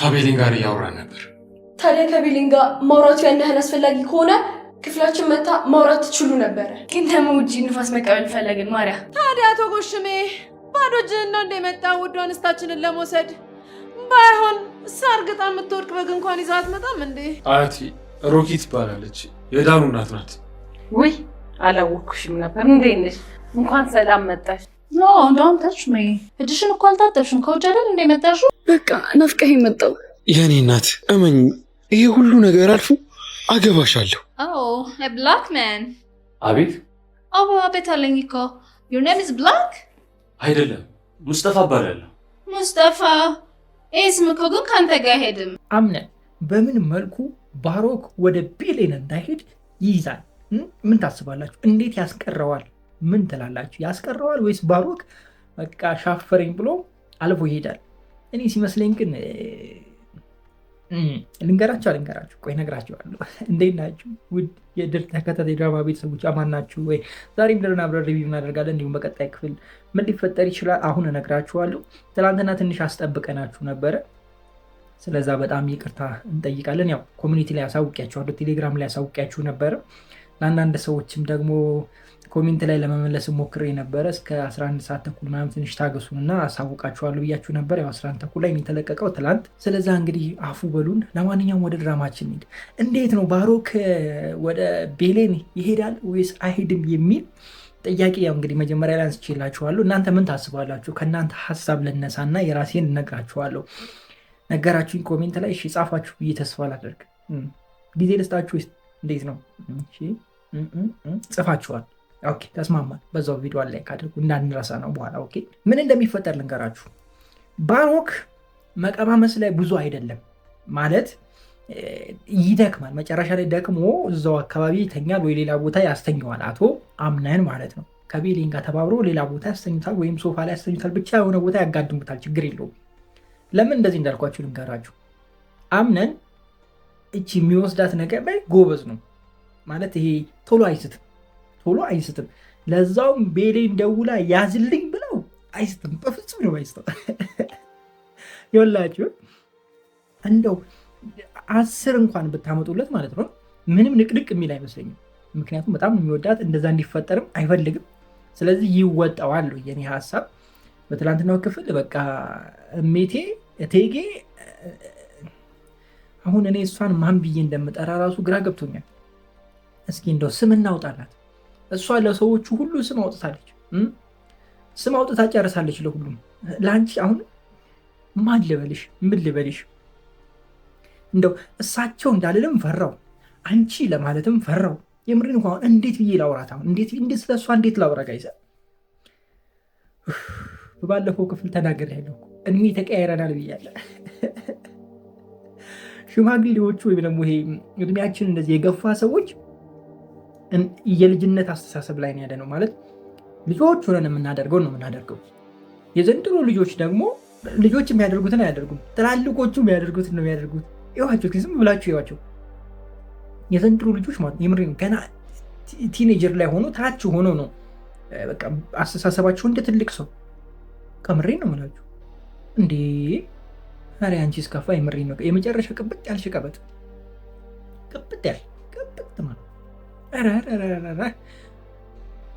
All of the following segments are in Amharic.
ከቤሊን ጋር እያወራን ነበር። ታዲያ ከቤሊን ጋር ማውራቱ ያን ያህል አስፈላጊ ከሆነ ክፍላችን መታ ማውራት ትችሉ ነበረ። ግን ደግሞ ውጪ ንፋስ መቀበል ፈለግን። ማርያ ታዲያ አቶ ጎሽሜ ባዶ እጅህን ነው እንደመጣ ውድ አንስታችንን ለመውሰድ? ባይሆን ሳርግጣ የምትወድቅ በግ እንኳን ይዛ አትመጣም እንዴ? አያቴ ሮኪት ትባላለች። የዳኑ እናት ናት። ውይ አላወኩሽም ነበር። እንዴት ነሽ? እንኳን ሰላም መጣሽ። ኖ ዶንት ታች ሚ። እጅሽን እኮ አልታጠብሽም። ከውጭ አይደል እንደመጣሽው? በቃ ናፍቀኸኝ መጣሁ። የኔ እናት እመኝ፣ ይሄ ሁሉ ነገር አልፎ አገባሻለሁ። ኦ a black man። አቤት። አቤት አለኝ እኮ። your name is black? አይደለም፣ ሙስጠፋ እባላለሁ። ሙስጠፋ ስም እኮ ግን ካንተ ጋር አይሄድም። አምነን በምን መልኩ ባሮክ ወደ ቤሌን እንዳይሄድ ይይዛል? ምን ታስባላችሁ? እንዴት ያስቀረዋል? ምን ትላላችሁ? ያስቀረዋል ወይስ ባሮክ በቃ ሻፈረኝ ብሎ አልፎ ይሄዳል? እኔ ሲመስለኝ ግን ልንገራችሁ፣ ቆይ እነግራችኋለሁ። እንዴት ናችሁ ውድ የድር ተከታታይ ድራማ ቤተሰቦች፣ አማን ናችሁ ወይ? ዛሬም ድርና አብረን ሪቪው እናደርጋለን። እንዲሁም በቀጣይ ክፍል ምን ሊፈጠር ይችላል አሁን እነግራችኋለሁ። ትናንትና ትንሽ አስጠብቀናችሁ ነበረ። ስለዛ በጣም ይቅርታ እንጠይቃለን። ያው ኮሚኒቲ ላይ አሳውቂያችኋለሁ፣ ቴሌግራም ላይ አሳውቂያችሁ ነበረ። ለአንዳንድ ሰዎችም ደግሞ ኮሜንት ላይ ለመመለስ ሞክሬ ነበረ። እስከ 11 ሰዓት ተኩል ምናምን ትንሽ ታገሱንና አሳውቃችኋለሁ ብያችሁ ነበር። ያው 11 ተኩል ላይ የተለቀቀው ትላንት። ስለዛ እንግዲህ አፉ በሉን። ለማንኛውም ወደ ድራማችን ሄድ። እንዴት ነው ባሮክ ወደ ቤሌን ይሄዳል ወይስ አይሄድም የሚል ጥያቄ ያው እንግዲህ መጀመሪያ ላይ አንስቼላችኋለሁ። እናንተ ምን ታስባላችሁ? ከእናንተ ሀሳብ ልነሳና የራሴን እነግራችኋለሁ። ነገራችሁኝ ኮሜንት ላይ እሺ ጻፋችሁ ብዬ ተስፋ ላደርግ። ጊዜ ልስጣችሁ። እንዴት ነው? ጽፋችኋል? ኦኬ ተስማማን። በዛው ቪዲዮ ላይ ካደርጉ እንዳንረሳ ነው በኋላ። ኦኬ ምን እንደሚፈጠር ልንገራችሁ። ባሮክ መቀማመስ ላይ ብዙ አይደለም ማለት ይደክማል። መጨረሻ ላይ ደክሞ እዛው አካባቢ ይተኛል ወይ ሌላ ቦታ ያስተኘዋል። አቶ አምነን ማለት ነው። ከቤሌን ጋር ተባብሮ ሌላ ቦታ ያስተኙታል ወይም ሶፋ ላይ ያስተኙታል። ብቻ የሆነ ቦታ ያጋድሙታል። ችግር የለውም። ለምን እንደዚህ እንዳልኳችሁ ልንገራችሁ። አምነን እቺ የሚወስዳት ነገር ላይ ጎበዝ ነው ማለት ይሄ ቶሎ አይስትም። ለዛውም ቤሌን ደውላ ያዝልኝ ብለው አይስትም። በፍጹም ነው አይስተው። ይኸውላችሁ እንደው 10 እንኳን ብታመጡለት ማለት ነው ምንም ንቅንቅ የሚል አይመስለኝም። ምክንያቱም በጣም የሚወዳት እንደዛ እንዲፈጠርም አይፈልግም። ስለዚህ ይወጣዋል የኔ ሀሳብ። በትላንትናው ክፍል በቃ እሜቴ እቴጌ፣ አሁን እኔ እሷን ማን ብዬ እንደምጠራ ራሱ ግራ ገብቶኛል። እስኪ እንደው ስም እናውጣላት። እሷ ለሰዎቹ ሁሉ ስም አውጥታለች። ስም አውጥታ ጨርሳለች ለሁሉም። ለአንቺ አሁን ማን ልበልሽ? ምን ልበልሽ? እንደው እሳቸው እንዳልልም ፈራው፣ አንቺ ለማለትም ፈራው። የምርን እንኳን እንዴት ብዬ ላውራት? አሁን እንዴት ስለ እሷ እንዴት ላውራ? ጋይዘ በባለፈው ክፍል ተናግሬያለሁ። እድሜ ተቀያይረናል ብያለሁ። ሽማግሌዎቹ ወይም ደግሞ ይሄ እድሜያችን እንደዚህ የገፋ ሰዎች የልጅነት አስተሳሰብ ላይ ያለ ነው ማለት ልጆች ሆነን የምናደርገው ነው የምናደርገው። የዘንድሮ ልጆች ደግሞ ልጆች የሚያደርጉትን አያደርጉም፣ ትላልቆቹ የሚያደርጉትን ነው የሚያደርጉት። ይዋቸው ዝም ብላችሁ ይዋቸው። የዘንድሮ ልጆች ማለት የምሬን ገና ቲኔጀር ላይ ሆኖ ታች ሆኖ ነው በቃ አስተሳሰባቸው እንደ ትልቅ ሰው። ከምሬን ነው የምላችሁ እንዴ። ዛሬ አንቺ እስከፋ የምሬን ነው። የመጨረሻ ቅብጥ ያልሽ ቀበጥ ማለት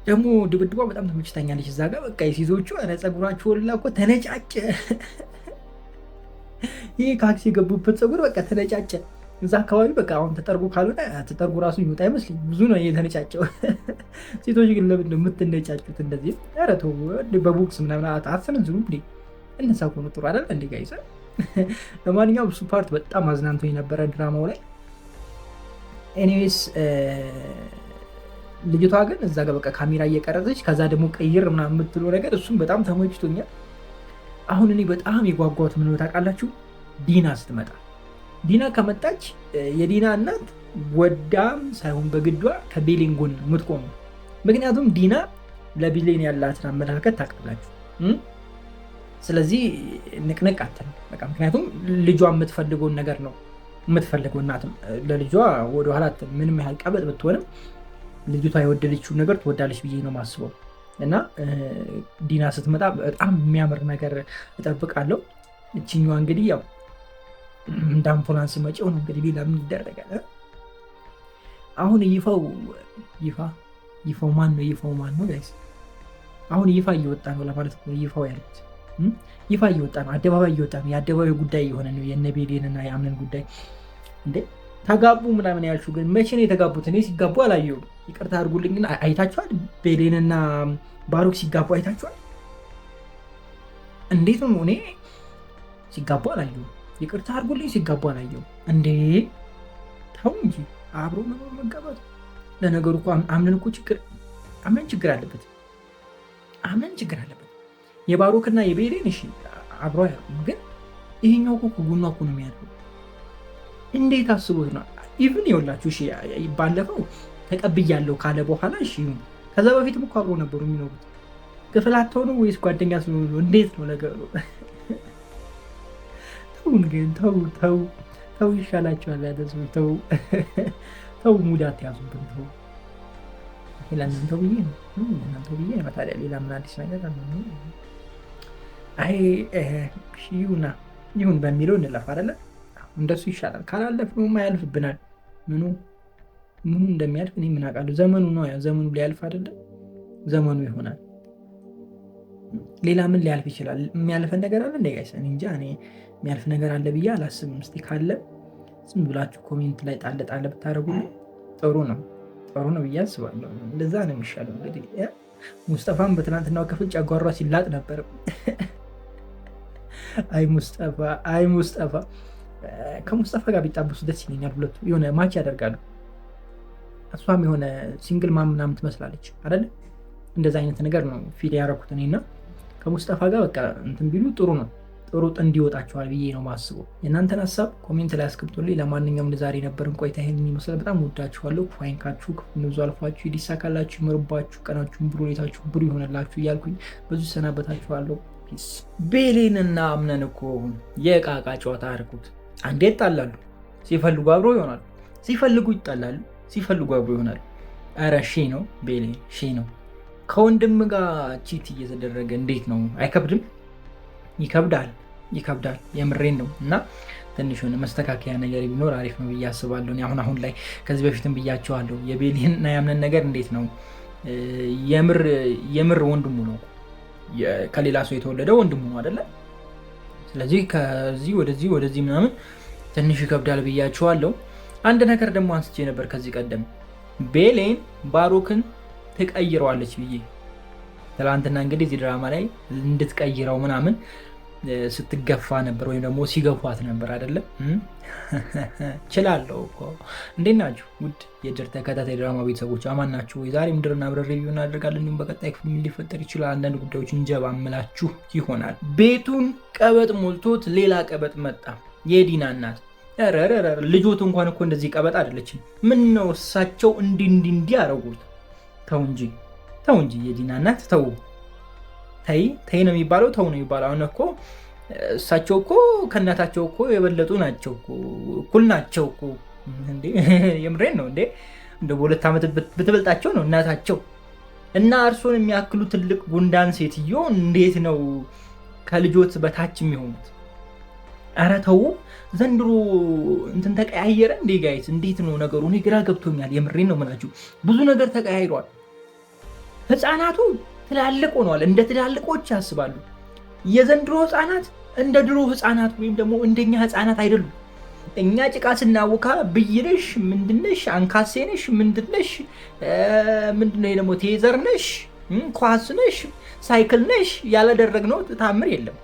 ደግሞ ድብድቧ በጣም ተመችታኛለች። እዛ ጋር በቃ የሲዞቹ ፀጉራቸው ወላ እኮ ተነጫጨ። ይህ ካክሲ የገቡበት ፀጉር በቃ ተነጫጨ። እዛ አካባቢ በቃ አሁን ተጠርጎ ካልሆነ ተጠርጎ ራሱ ይወጣ አይመስልኝ። ብዙ ነው የተነጫጨው። ሴቶች ግን ለምን ነው የምትነጫጩት እንደዚህ? ኧረ ተው በቦክስ ምናምን አትሰነዝሩ እንዴ። እነሳ እኮ ነው ጥሩ አይደል እንዴ ጋይስ? ለማንኛውም እሱ ፓርት በጣም አዝናንቶኝ ነበረ ድራማው ላይ። ኤኒዌይስ ልጅቷ ግን እዛ ጋር በቃ ካሜራ እየቀረጸች ከዛ ደግሞ ቀይር ምናምን የምትለው ነገር እሱም በጣም ተመችቶኛል። አሁን እኔ በጣም የጓጓሁት ምን ነው ታውቃላችሁ? ዲና ስትመጣ። ዲና ከመጣች የዲና እናት ወዳም ሳይሆን በግዷ ከቤሌን ጎን የምትቆመው። ምክንያቱም ዲና ለቤሌን ያላትን አመለካከት ታውቃላችሁ። ስለዚህ ንቅንቅ አትልም በቃ። ምክንያቱም ልጇ የምትፈልገውን ነገር ነው የምትፈልገው። እናትም ለልጇ ወደኋላ ምንም ያህል ቀበጥ ብትሆንም ልጅቷ የወደደችውን ነገር ትወዳለች ብዬ ነው ማስበው። እና ዲና ስትመጣ በጣም የሚያምር ነገር እጠብቃለሁ። እችኛዋ እንግዲህ ያው እንደ አምቡላንስ መጪው ነው እንግዲህ ሌላ ምን ይደረጋል? አሁን ይፋው ማን ነው ጋይስ? አሁን ይፋ እየወጣ ነው ለማለት ነው። ይፋው ያሉት ይፋ እየወጣ ነው፣ አደባባይ እየወጣ ነው። የአደባባይ ጉዳይ የሆነ ነው የነ ቤሌንና የአምነን ጉዳይ። እንዴ ተጋቡ ምናምን ያልሽው ግን መቼ ነው የተጋቡት? እኔ ሲጋቡ አላየሁም። ይቅርታ አድርጉልኝ ግን አይታችኋል? ቤሌንና ባሩክ ሲጋቡ አይታችኋል? እንዴት ነው? እኔ ሲጋቡ አላየሁም። ይቅርታ አድርጉልኝ ሲጋቡ አላየሁም። እንዴ ተው እንጂ አብሮ መኖር መጋባት። ለነገሩ እኮ አምነን ችግር አለበት። የባሩክና የቤሌን እሺ አብሮ ያሉም፣ ግን ይሄኛው እኮ ከጎኗ እኮ ነው የሚያድረው። እንዴት አስቦት ነው? ኢቭን ይኸውላችሁ እሺ ባለፈው ተቀብያለሁ ካለ በኋላ እሺ፣ ከዛ በፊትም እኮ አብሮ ነበሩ የሚኖሩት። ክፍል አተው ነው ወይስ ጓደኛ ስለሆኑ? እንዴት ነው ነገሩ? ተውን ግን ተው ይሻላችኋል። ያደረሰው ተው ሙድ አትያዙብን። ተው ለእናንተው ብዬ ነው ታዲያ ሌላ ምን አዲስ ነገር አለ? አይ ይሁን በሚለው እንለፍ አይደለ? እንደሱ ይሻላል። ካላለፍነውማ ያልፍብናል። ምኑ እንደሚያልፍ እኔ ምን አውቃለሁ? ዘመኑ ነው፣ ዘመኑ ሊያልፍ አይደለ? ዘመኑ ይሆናል። ሌላ ምን ሊያልፍ ይችላል? የሚያልፈን ነገር አለ እንደ ጋይስ? እኔ እንጃ። እኔ የሚያልፍ ነገር አለ ብዬ አላስብም። እስቲ ካለ ዝም ብላችሁ ኮሜንት ላይ ጣል ብታደርጉልኝ ጥሩ ነው ብዬ አስባለሁ። እንደዛ ነው የሚሻለው። እንግዲህ ሙስጠፋም በትናንትናው ክፍል ጨጓሯ ሲላጥ ነበር። አይ ሙስጠፋ ከሙስጠፋ ጋር ቢጣበሱ ደስ ይለኛል። ሁለቱ የሆነ ማች ያደርጋሉ። እሷም የሆነ ሲንግል ማም ምናምን ትመስላለች አይደለ? እንደዛ አይነት ነገር ነው ፊል ያደረኩት እኔና ከሙስጠፋ ጋር በቃ እንትን ቢሉ ጥሩ ጥንድ ይወጣቸዋል ብዬ ነው ማስበው። የእናንተን ሀሳብ ኮሜንት ላይ አስቀምጡልኝ። ለማንኛውም ለዛሬ የነበረን ቆይታ ይሄንን ይመስላል። በጣም ወዳችኋለሁ። ፋይንካችሁ ክፉ አልፏችሁ ይዲሳካላችሁ፣ ይመርባችሁ፣ ቀናችሁን ብሩ፣ ሁኔታችሁን ብሩ ይሆንላችሁ እያልኩኝ ብዙ ሰናበታችኋለሁ። ፒስ። ቤሌንና አምነን እኮ የቃቃ ጨዋታ አድርጉት። አንዴ ይጣላሉ፣ ሲፈልጉ አብሮ ይሆናሉ፣ ሲፈልጉ ይጣላሉ፣ ሲፈልጉ አብሮ ይሆናሉ። ኧረ ሺ ነው ቤሌን፣ ሺ ነው። ከወንድም ጋር ቺት እየተደረገ እንዴት ነው? አይከብድም? ይከብዳል። የምሬን ነው። እና ትንሽ ሆነ መስተካከያ ነገር ቢኖር አሪፍ ነው ብዬ አስባለሁ። አሁን ላይ ከዚህ በፊትም ብያቸዋለሁ። የቤሌንና ያምነን ነገር እንዴት ነው? የምር ወንድሙ ነው፣ ከሌላ ሰው የተወለደ ወንድሙ ነው አይደለ? ስለዚህ ከዚህ ወደዚህ ምናምን ትንሽ ይከብዳል ብያቸዋለሁ። አንድ ነገር ደግሞ አንስቼ ነበር ከዚህ ቀደም ቤሌን ባሩክን ትቀይረዋለች ብዬ ትላንትና እንግዲህ እዚህ ድራማ ላይ እንድትቀይረው ምናምን ስትገፋ ነበር፣ ወይም ደግሞ ሲገፏት ነበር አይደለም? ችላለሁ እኮ። እንዴት ናችሁ ውድ የድር ተከታታይ ድራማ ቤተሰቦች? አማን ናችሁ? የዛሬ ምድርና ብረር ሪቪው እናደርጋለን። እንዲሁም በቀጣይ ክፍል ምን ሊፈጠር ይችላል አንዳንድ ጉዳዮች እንጀባ ምላችሁ ይሆናል። ቤቱን ቀበጥ ሞልቶት ሌላ ቀበጥ መጣ። የዲና እናት ልጆት እንኳን እኮ እንደዚህ ቀበጥ አይደለችም። ምን ነው እሳቸው እንዲህ አረጉት? ተው እንጂ የዲና እናት ተው። ተይ ነው የሚባለው፣ ተው ነው የሚባለው። አሁን እኮ እሳቸው እኮ ከእናታቸው እኮ የበለጡ ናቸው እኮ፣ እኩል ናቸው እኮ። እንዴ የምሬን ነው እንዴ! እንደ በሁለት ዓመት ብትበልጣቸው ነው እናታቸው። እና እርሶን የሚያክሉ ትልቅ ጉንዳን ሴትዮ እንዴት ነው ከልጆት በታች የሚሆኑት? ኧረ ተው። ዘንድሮ እንትን ተቀያየረ እንዴ ጋይስ? እንዴት ነው ነገሩ? እኔ ግራ ገብቶኛል። የምሬን ነው የምላችሁ። ብዙ ነገር ተቀያይሯል። ህፃናቱ ትላልቅ ሆነዋል። እንደ ትላልቆች ያስባሉ። የዘንድሮ ህፃናት እንደ ድሮ ህፃናት ወይም ደግሞ እንደኛ ህፃናት አይደሉም። እኛ ጭቃ ስናውካ ብይነሽ ምንድነሽ፣ አንካሴነሽ ምንድነሽ፣ ምንድነው ደግሞ ቴዘርነሽ፣ ኳስነሽ፣ ሳይክልነሽ ያላደረግነው ታምር የለም።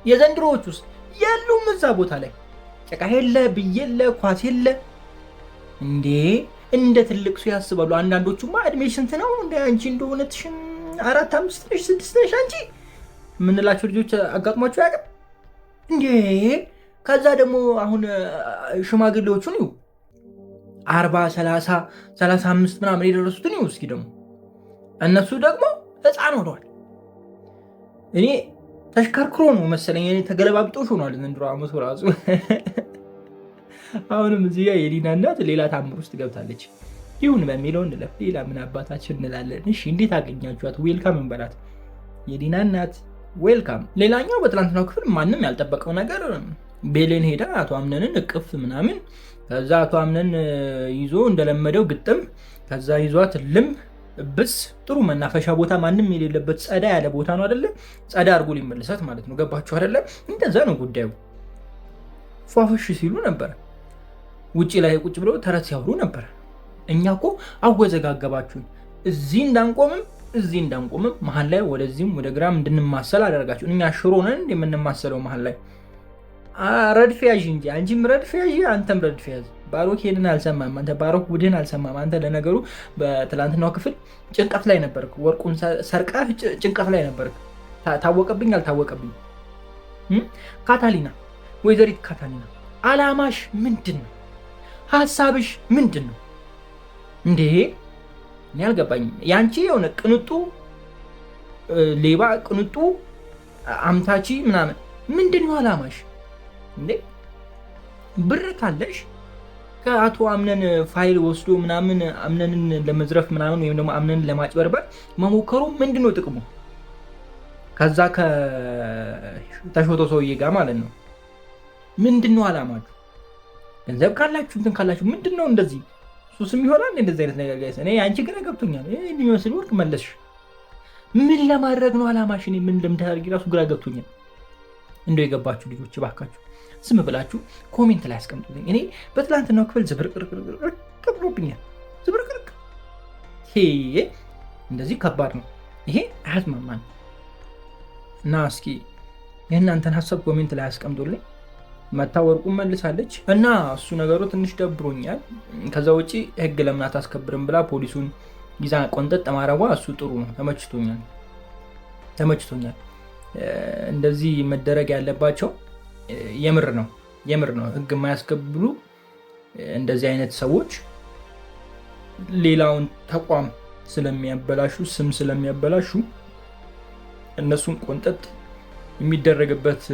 የዘንድሮዎች ውስጥ የሉም። እዛ ቦታ ላይ ጭቃ የለ፣ ብይ የለ፣ ኳስ የለ። እንዴ እንደ ትልቅ ሰው ያስባሉ። አንዳንዶቹማ እድሜሽ ስንት ነው እንደ አንቺ እንደሆነትሽን 4 5 6 ነሽ አንቺ የምንላቸው ልጆች አጋጥሟቸው ያውቅም እንዴ? ከዛ ደግሞ አሁን ሽማግሌዎቹን ይሁ 40 30 35 ምናምን የደረሱትን ይሁ እስኪ ደግሞ እነሱ ደግሞ ህፃን ሆነዋል። እኔ ተሽከርክሮ ነው መሰለኝ እኔ ተገለባብጦሽ ሆኗል ዘንድሮ ዓመቱ ራሱ። አሁንም እዚህ ጋር የዲና እናት ሌላ ታምር ውስጥ ገብታለች። ይሁን በሚለው እንለፍ። ሌላ ምን አባታችን እንላለን? እሺ እንዴት አገኛችኋት? ዌልካም እንበላት። የዲና እናት ዌልካም። ሌላኛው በትናንትናው ክፍል ማንም ያልጠበቀው ነገር ቤሌን ሄዳ አቶ አምነንን እቅፍ ምናምን ከዛ አቶ አምነን ይዞ እንደለመደው ግጥም ከዛ ይዟት ልም ብስ ጥሩ መናፈሻ ቦታ ማንም የሌለበት ጸዳ ያለ ቦታ ነው አይደለ? ጸዳ አድርጎ ሊመልሳት ማለት ነው። ገባችሁ አይደለ? እንደዛ ነው ጉዳዩ። ፏፈሽ ሲሉ ነበር። ውጪ ላይ ቁጭ ብለው ተረት ሲያወሩ ነበር። እኛ እኮ አወዘጋገባችሁን። እዚህ እንዳንቆምም መሀል ላይ ወደዚህም ወደ ግራም እንድንማሰል አደረጋችሁ። እኛ ሽሮ ነን የምንማሰለው መሀል ላይ ረድፍ ያዥ እንጂ አንቺም ረድፍ ያዥ አንተም ረድፍ ያዝ። ባሮክ ሄድን አልሰማም። አንተ ባሮክ ቡድን አልሰማም። አንተ ለነገሩ በትላንትናው ክፍል ጭንቀት ላይ ነበርክ። ወርቁን ሰርቃ ጭንቀት ላይ ነበርክ። ታወቀብኝ አልታወቀብኝ። ካታሊና ወይዘሪት ካታሊና አላማሽ ምንድን ነው? ሀሳብሽ ምንድን ነው እንዴ? እኔ አልገባኝም። ያንቺ የሆነ ቅንጡ ሌባ ቅንጡ አምታቺ ምናምን ምንድን ነው አላማሽ እንዴ? ብር ካለሽ ከአቶ አምነን ፋይል ወስዶ ምናምን አምነንን ለመዝረፍ ምናምን ወይም ደግሞ አምነንን ለማጭበርበር መሞከሩ ምንድን ነው ጥቅሙ? ከዛ ከተሾቶ ሰውዬ ጋር ማለት ነው። ምንድን ነው አላማችሁ? ገንዘብ ካላችሁ እንትን ካላችሁ ምንድን ነው እንደዚህ ሱስም ይሆናል እንደዚህ አይነት ነገር ጋይስ። እኔ አንቺ ግን ገብቶኛል። የሚመስል ወርቅ መለስሽ። ምን ለማድረግ ነው አላማሽ? እኔ ምን እንደምታደርጊ ራሱ ግራ ገብቶኛል። እንደው የገባችሁ ልጆች እባካችሁ ዝም ብላችሁ ኮሜንት ላይ አስቀምጡልኝ። እኔ በትላንትናው ክፍል ዝብርቅርቅ ብሎብኛል። ዝብርቅርቅ ይሄ እንደዚህ ከባድ ነው። ይሄ አያስማማን እና እስኪ የእናንተን ሀሳብ ኮሜንት ላይ አስቀምጡልኝ። መታወርቁን መልሳለች እና እሱ ነገሩ ትንሽ ደብሮኛል። ከዛ ውጪ ህግ ለምን አታስከብርም ብላ ፖሊሱን ይዛ ቆንጠጥ ማረጓ እሱ ጥሩ ነው። ተመችቶኛል። እንደዚህ መደረግ ያለባቸው የምር ነው ህግ የማያስከብሩ እንደዚህ አይነት ሰዎች ሌላውን ተቋም ስለሚያበላሹ ስም ስለሚያበላሹ እነሱን ቆንጠጥ የሚደረግበት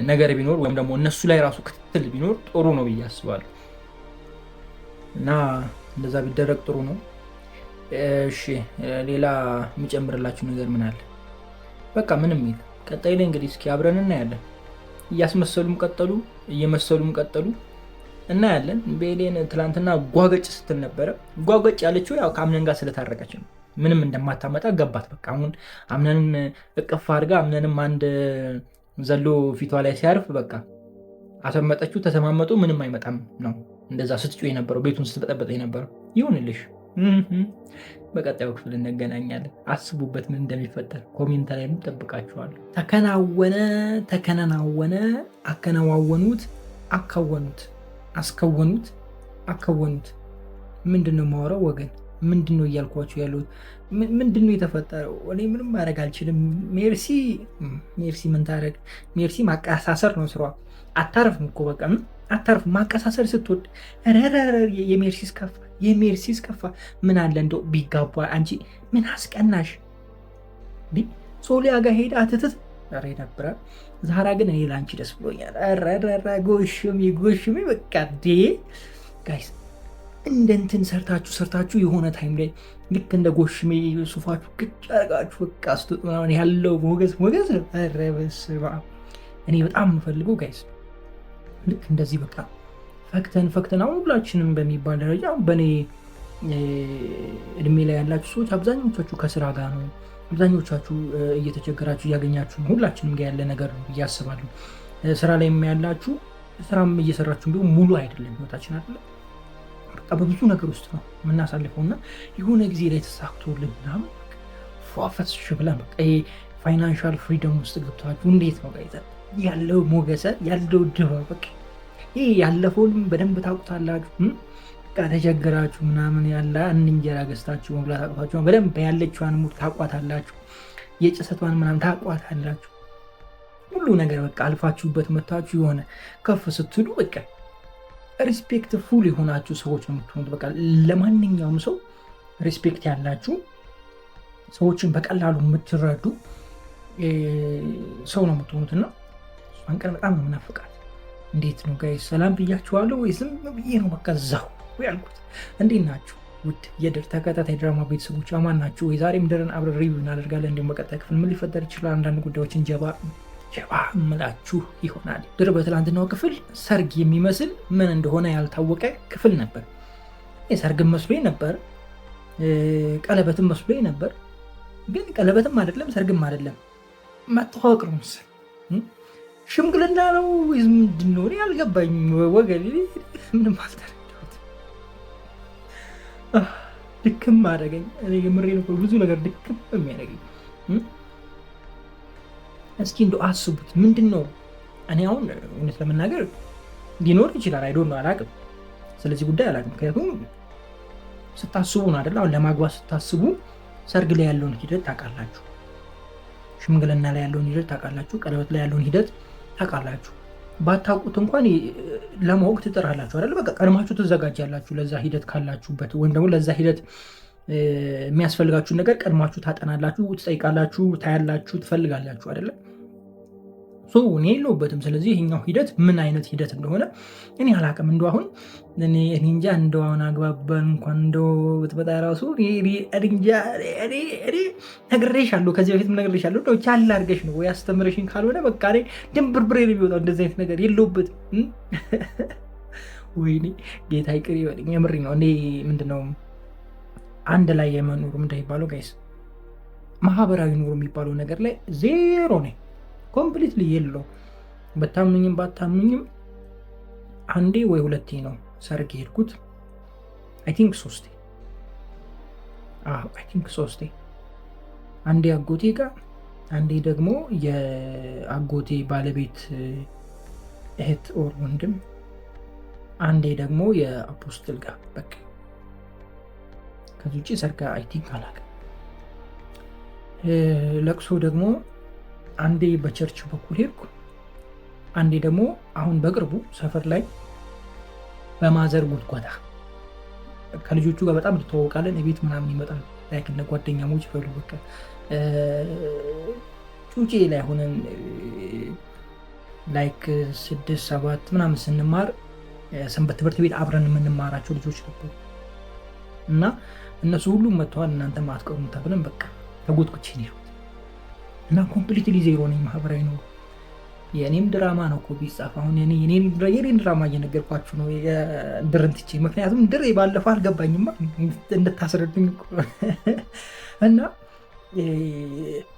ነገር ቢኖር ወይም ደግሞ እነሱ ላይ ራሱ ክትትል ቢኖር ጥሩ ነው ብዬ አስባለሁ እና እንደዛ ቢደረግ ጥሩ ነው። እሺ ሌላ የሚጨምርላችሁ ነገር ምን አለ? በቃ ምንም ይል ቀጣይ ላይ እንግዲህ እስኪ አብረን እናያለን። እያስመሰሉም ቀጠሉ እየመሰሉም ቀጠሉ እናያለን። ቤሌን ትላንትና ጓገጭ ስትል ነበረ። ጓገጭ ያለችው ያው ከአምነን ጋር ስለታረቀች ነው። ምንም እንደማታመጣ ገባት። በቃ አሁን አምነንን እቅፍ አድርጋ አምነንም አንድ ዘሎ ፊቷ ላይ ሲያርፍ በቃ አሰመጠችው። ተሰማመጡ። ምንም አይመጣም ነው እንደዛ ስትጩ የነበረው ቤቱን ስትበጠበጠ የነበረው። ይሁንልሽ። በቀጣዩ ክፍል እንገናኛለን። አስቡበት ምን እንደሚፈጠር ኮሜንት ላይ ጠብቃችኋለሁ። ተከናወነ፣ አከናዋወኑት፣ አከወኑት። ምንድነው የማወራው ወገን? ምንድነው እያልኳችሁ ያለሁት? ምንድነው የተፈጠረው? እኔ ምንም ማድረግ አልችልም። ሜርሲ ምን ታደርግ? ሜርሲ ማቀሳሰር ነው ስሯ። አታርፍም እኮ በቃ አታርፍም። ማቀሳሰር ስትወድ የሜርሲስ ከፋ። ምን አለ እንደው ቢጋባ አንቺ ምን አስቀናሽ? ሶሊያ ጋር ሄዳ ትትት ረ ነበረ። ዛራ ግን እኔ ለአንቺ ደስ ብሎኛል። ጎሽሚ በቃ ጋይስ እንደ እንትን ሰርታችሁ የሆነ ታይም ላይ ልክ እንደ ጎሽሜ ሱፋችሁ ግጭ አድርጋችሁ በቃ ስትወጡ ምናምን ያለው ሞገስ ነው። ኧረ በስመ አብ። እኔ በጣም የምፈልገው ጋይስ ልክ እንደዚህ በቃ ፈክተን አሁን ሁላችንም በሚባል ደረጃ በእኔ እድሜ ላይ ያላችሁ ሰዎች አብዛኞቻችሁ ከስራ ጋር ነው። አብዛኞቻችሁ እየተቸገራችሁ እያገኛችሁ ነው። ሁላችንም ጋር ያለ ነገር ነው ብዬ አስባለሁ። ስራ ላይ ያላችሁ ስራም እየሰራችሁ ቢሆን ሙሉ አይደለም ህይወታችን አይደለም። በቃ በብዙ ነገር ውስጥ ነው የምናሳልፈው እና የሆነ ጊዜ ላይ ተሳክቶልን ምናምን ፏፈስ ብለን በቃ ፋይናንሻል ፍሪደም ውስጥ ገብታችሁ እንዴት ነው ጋይዛ ያለው ሞገሰ ያለው ድባብ በቃ ይህ ያለፈውንም በደንብ ታውቁታላችሁ። በቃ ተቸገራችሁ ምናምን ያለ እንጀራ ገዝታችሁ መብላት አቅቷችሁ በደንብ ያለችዋን ሙት ታቋታላችሁ። የጭሰቷን ምናምን ታቋታላችሁ። ሁሉ ነገር በቃ አልፋችሁበት መታችሁ የሆነ ከፍ ስትሉ በቃ ሪስፔክትፉል የሆናችሁ ሰዎች ነው የምትሆኑት። በቃ ለማንኛውም ሰው ሪስፔክት ያላችሁ ሰዎችን በቀላሉ የምትረዱ ሰው ነው የምትሆኑትና እሷን ቀን በጣም ነው የምናፍቃት። እንዴት ነው ጋይስ? ሰላም ብያችኋለሁ ወይ ዝም ብዬ ነው በቃ እዛው ያልኩት? እንዴት ናችሁ ውድ የድር ተከታታይ ድራማ ቤተሰቦች? አማን ናችሁ ወይ? ዛሬም ድርን አብረን ሪቪው እናደርጋለን። እንዲሁም በቀጣይ ክፍል ምን ሊፈጠር ይችላል አንዳንድ ጉዳዮችን ጀባ ጀባ እምላችሁ ይሆናል። ድር በትላንትናው ክፍል ሰርግ የሚመስል ምን እንደሆነ ያልታወቀ ክፍል ነበር። የሰርግም መስሎኝ ነበር፣ ቀለበትም መስሎኝ ነበር። ግን ቀለበትም አይደለም ሰርግም አይደለም፣ መተዋወቅ ነው መሰል። ሽምግልና ነው ወይስ ምንድን ነው? ያልገባኝ ወገን ምንም አልተረዳሁት። ድክም አደረገኝ። የምሬን እኮ ብዙ ነገር ድክም የሚያደርገኝ። እስኪ እንደው አስቡት፣ ምንድን ነው? እኔ አሁን እውነት ለመናገር ሊኖር ይችላል፣ አይዶን ነው አላውቅም፣ ስለዚህ ጉዳይ አላውቅም። ምክንያቱም ስታስቡ ነው አይደል? አሁን ለማግባት ስታስቡ ሰርግ ላይ ያለውን ሂደት ታውቃላችሁ፣ ሽምግልና ላይ ያለውን ሂደት ታውቃላችሁ፣ ቀለበት ላይ ያለውን ሂደት ታውቃላችሁ። ባታውቁት እንኳን ለማወቅ ትጥራላችሁ አይደል? በቃ ቀድማችሁ ትዘጋጃላችሁ ለዛ ሂደት ካላችሁበት፣ ወይም ደግሞ ለዛ ሂደት የሚያስፈልጋችሁን ነገር ቀድማችሁ ታጠናላችሁ፣ ትጠይቃላችሁ፣ ታያላችሁ፣ ትፈልጋላችሁ አይደለ? እኔ የለሁበትም። ስለዚህ ይሄኛው ሂደት ምን አይነት ሂደት እንደሆነ እኔ አላውቅም። እንደው አሁን እኔ እንጃ፣ እንደው አሁን አግባባን እንኳን እንደው ብትበጣ ራሱ እንጃ። ነግሬሻለሁ፣ ከዚህ በፊትም ነግሬሻለሁ። እንደው ቻል አድርገሽ ነው ወይ አስተምረሽኝ፣ ካልሆነ በቃ እኔ ድንብርብሬ ነው የሚወጣው። እንደዚህ አይነት ነገር የለሁበትም። ወይኔ ጌታ ይቅር ይበለኝ። የምሬ ነው። እኔ ምንድነው አንድ ላይ የመኖሩ እንደሚባለው ጋይስ፣ ማህበራዊ ኑሮ የሚባለው ነገር ላይ ዜሮ ነኝ። ኮምፕሊትሊ የለው። በታምኑኝም ባታምኑኝም አንዴ ወይ ሁለቴ ነው ሰርግ ሄድኩት። አይ ቲንክ ሶስቴ። አንዴ አጎቴ ጋር፣ አንዴ ደግሞ የአጎቴ ባለቤት እህት ኦር ወንድም፣ አንዴ ደግሞ የአፖስትል ጋር። በቃ ከዚህ ውጭ ሰርግ አይ ቲንክ አላውቅም። ለቅሶ ደግሞ አንዴ በቸርች በኩል ሄድኩ፣ አንዴ ደግሞ አሁን በቅርቡ ሰፈር ላይ በማዘር ጉድጓዳ ከልጆቹ ጋር በጣም እንተዋወቃለን። ቤት ምናምን ይመጣል፣ ላይክ እንደ ጓደኛሞች በሉ በቃ ጩጬ ላይ ሆነን ላይክ 6-7 ምናምን ስንማር ሰንበት ትምህርት ቤት አብረን የምንማራቸው ልጆች ነበሩ እና እነሱ ሁሉም መጥተዋል። እናንተ ማትቀሩም ተብለን በቃ ተጎትኩቼ ነው እና ኮምፕሊትሊ ዜሮ ነኝ ማህበራዊ ነው። የእኔም ድራማ ነው እኮ ቢጻፍ አሁን የኔን ድራማ እየነገርኳችሁ ነው ድርን ትቼ። ምክንያቱም ድር ባለፈው አልገባኝማ እንድታስረዱኝ እና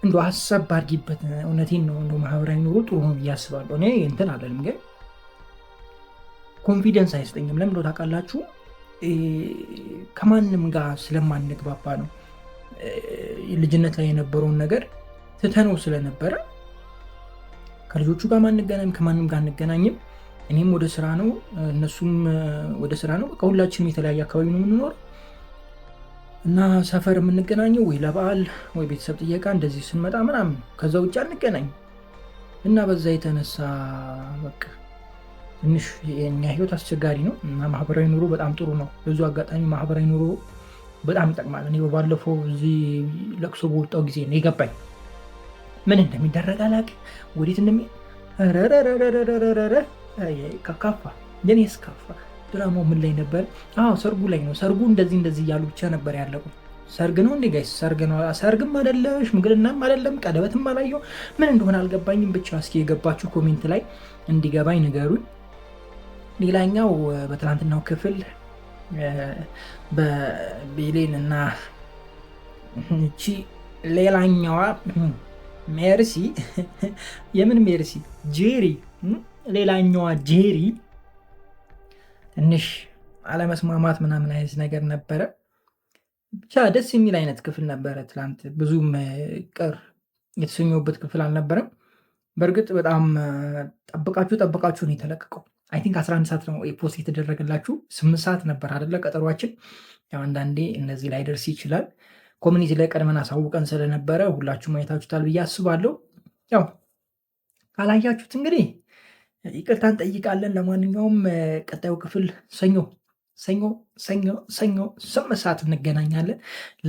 እንደ ሀሳብ ባድጊበት እውነቴን ነው። እንደ ማህበራዊ ኑሮ ጥሩ ነው ብዬ አስባለሁ። እኔ እንትን አለንም ግን ኮንፊደንስ አይሰጠኝም። ለምን እንደው ታውቃላችሁ? ከማንም ጋር ስለማንግባባ ነው። ልጅነት ላይ የነበረውን ነገር ትተነው ስለነበረ ከልጆቹ ጋር ማንገናኝም፣ ከማንም ጋር አንገናኝም። እኔም ወደ ስራ ነው፣ እነሱም ወደ ስራ ነው። በቃ ሁላችንም የተለያየ አካባቢ ነው የምንኖር እና ሰፈር የምንገናኘው ወይ ለበዓል ወይ ቤተሰብ ጥየቃ እንደዚህ ስንመጣ ምናምን፣ ከዛ ውጭ አንገናኝ እና በዛ የተነሳ በቃ ትንሽ የኛ ህይወት አስቸጋሪ ነው እና ማህበራዊ ኑሮ በጣም ጥሩ ነው። ብዙ አጋጣሚ ማህበራዊ ኑሮ በጣም ይጠቅማል። እኔ ባለፈው እዚህ ለቅሶ በወጣው ጊዜ ነው የገባኝ ምን እንደሚደረግ አላውቅም፣ ወዴት ካፋ የኔ ስካፋ። ድራማው ምን ላይ ነበር? ሰርጉ ላይ ነው። ሰርጉ እንደዚህ እያሉ ብቻ ነበር ያለቁ። ሰርግ ነው እንዴ ጋይስ? ሰርግ ነው። ሰርግም አይደለም ሽምግልናም አይደለም ቀለበትም አላየው። ምን እንደሆነ አልገባኝም። ብቻ እስኪ የገባችሁ ኮሜንት ላይ እንዲገባኝ ንገሩኝ። ሌላኛው በትናንትናው ክፍል በቤሌን እና እቺ ሌላኛዋ ሜርሲ የምን ሜርሲ ጄሪ፣ ሌላኛዋ ጄሪ ትንሽ አለመስማማት ምናምን አይነት ነገር ነበረ። ብቻ ደስ የሚል አይነት ክፍል ነበረ ትላንት። ብዙም ቅር የተሰኘሁበት ክፍል አልነበረም። በእርግጥ በጣም ጠብቃችሁ ነው የተለቀቀው። አይ ቲንክ 11 ሰዓት ነው ፖስት የተደረገላችሁ። 8 ሰዓት ነበር አይደለ ቀጠሯችን። ያው አንዳንዴ እነዚህ ላይ ደርስ ይችላል። ኮሚኒቲ ላይ ቀድመን አሳውቀን ስለነበረ ሁላችሁም አይታችሁታል ብዬ አስባለሁ። ያው ካላያችሁት እንግዲህ ይቅርታ እንጠይቃለን። ለማንኛውም ቀጣዩ ክፍል ሰኞ 8 ሰዓት እንገናኛለን።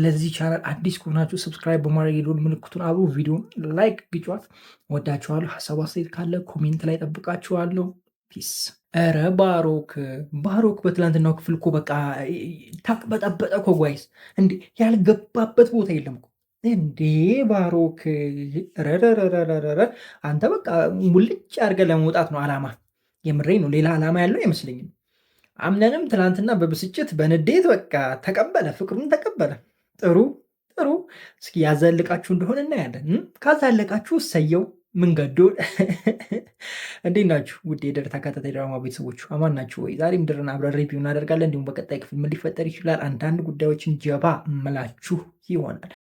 ለዚህ ቻናል አዲስ ከሆናችሁ ሰብስክራይብ በማድረግ የደወል ምልክቱን አብሮ ቪዲዮን ላይክ ግጫት። ወዳችኋለሁ። ሀሳብ አስተያየት ካለ ኮሜንት ላይ ጠብቃችኋለሁ። ፒስ። ኧረ ባሮክ በትላንትናው ክፍል እኮ በቃ ታቅበጠበጠ እኮ ጓይስ፣ እንዴ ያልገባበት ቦታ የለም እኮ እንዴ ባሮክ ረረረረረ አንተ በቃ ሙልጭ አድርገህ ለመውጣት ነው አላማ። የምሬ ነው። ሌላ አላማ ያለው አይመስለኝም። አምነንም ትናንትና በብስጭት በንዴት በቃ ተቀበለ፣ ፍቅሩን ተቀበለ። ጥሩ ጥሩ። እስኪ ያዘልቃችሁ እንደሆነ እናያለን። ካዛለቃችሁ እሰየው። ምን ገዶን። እንዴት ናችሁ ውድ የድር ተከታታይ ድራማ ቤተሰቦች አማን ናችሁ ወይ? ዛሬም ድርን አብረን ሪቪው እናደርጋለን። እንዲሁም በቀጣይ ክፍል ምን ሊፈጠር ይችላል አንዳንድ ጉዳዮችን ጀባ እምላችሁ ይሆናል።